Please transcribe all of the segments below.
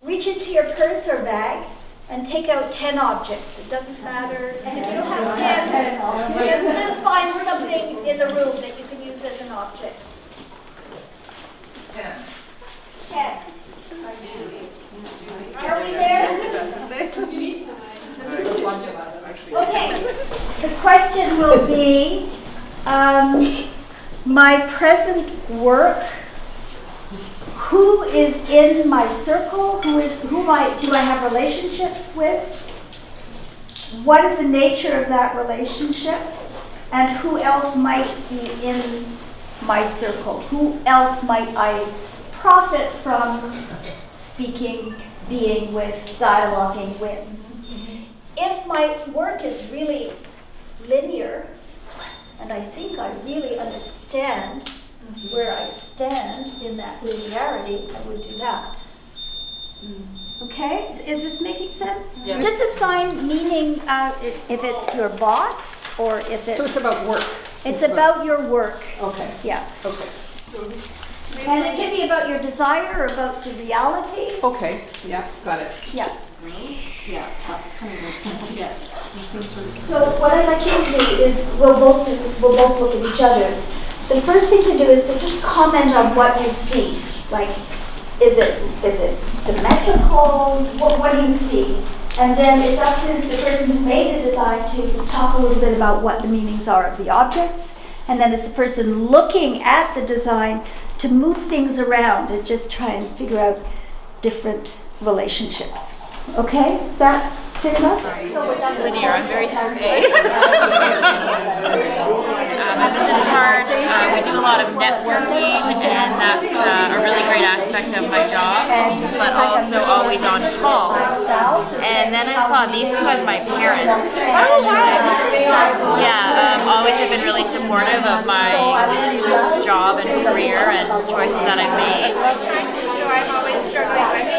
Reach into your purse or bag and take out 10 objects. It doesn't matter. And if you don't have 10, just find something in the room that you can use as an object. 10. Are we there? Okay. The question will be, my present work, who is in my circle, do I have relationships with? What is the nature of that relationship? And who else might be in my circle? Who else might I profit from speaking, being with, dialoguing with? If my work is really linear, and I think I really understand where I stand in that linearity, I would do that. Okay? Is this making sense? Yeah. Just assign meaning if it's your boss or if it's... So it's about work. It's about your work. Okay. Yeah. Okay. And it can be about your desire or about the reality. Okay. Yeah, got it. Yeah. Yeah, that's kind of yeah. So what I'd like you to do is we'll both look at each other's. The first thing to do is to just comment on what you see. Like, is it symmetrical? What do you see? And then it's up to the person who made the design to talk a little bit about what the meanings are of the objects. And then it's the person looking at the design to move things around and just try and figure out different relationships. Okay? Is that clear enough? Linear. I'm very type A. My business cards, we do a lot of networking, and that's a really great aspect of my job, but also always on call. And then I saw these two as my parents. Oh, wow. Yeah, always have been really supportive of my job and career and choices that I've made. So I'm always struggling with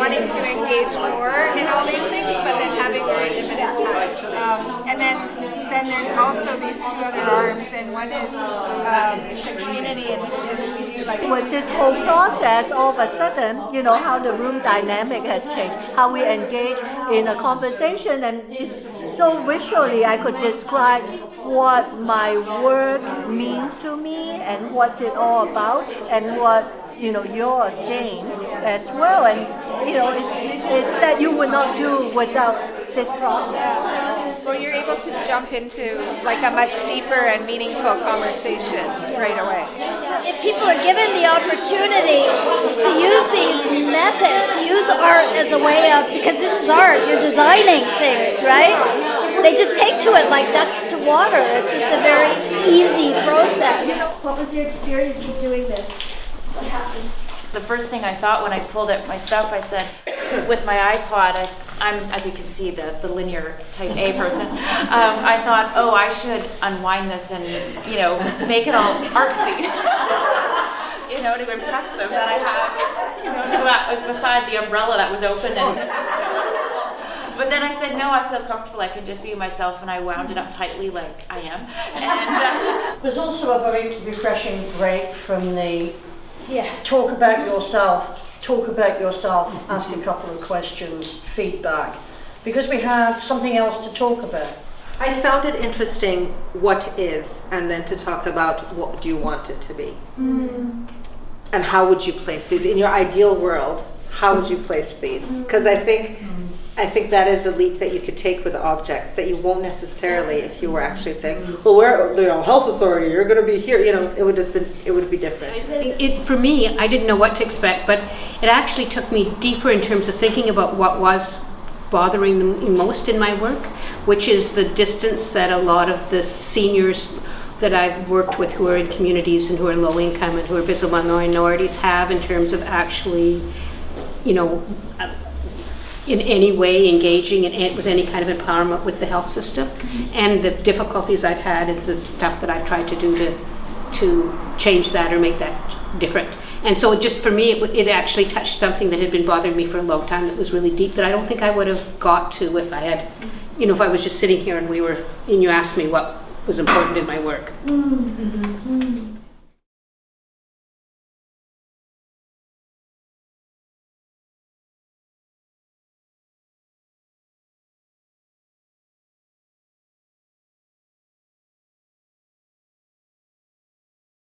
wanting to engage more in all these things, but then having very limited time. And then there's also these two other arms, and one is the community initiatives we do. Like with this whole process, all of a sudden, you know, how the room dynamic has changed, how we engage in a conversation, and it's so visually I could describe what my work means to me and what's it all about, and what, you know, yours, James, as well. And, you know, it's that you would not do without this process. well, you're able to jump into like a much deeper and meaningful conversation right away. If people are given the opportunity to use these methods, to use art as a way of, because this is art, you're designing things, right? They just take to it like ducks to water. It's just a very easy process. What was your experience of doing this? What happened? The first thing I thought when I pulled out my stuff, I said, with my iPod, I'm, as you can see, the linear type A person. I thought, oh, I should unwind this and, you know, make it all artsy, you know, to impress them that I have, you know, so that was beside the umbrella that was open. But then I said, no, I feel comfortable. I can just be myself, and I wound it up tightly like I am. And it was also a very refreshing break from the Yes. talk about yourself, ask a couple of questions, feedback, because we had something else to talk about. I found it interesting what is, and then to talk about what do you want it to be. And how would you place these in your ideal world? How would you place these? Because I think that is a leap that you could take with objects that you won't necessarily if you were actually saying, well, we're, you know, health authority, you're going to be here, you know, it would be different. For me, I didn't know what to expect, but it actually took me deeper in terms of thinking about what was bothering me most in my work, which is the distance that a lot of the seniors that I've worked with who are in communities and who are low income and who are visible minorities have in terms of actually, you know, in any way engaging with any kind of empowerment with the health system, and the difficulties I've had and the stuff that I've tried to do to change that or make that different. And so it just, for me, it actually touched something that had been bothering me for a long time that was really deep, that I don't think I would have got to if I had, you know, if I was just sitting here and you asked me what was important in my work.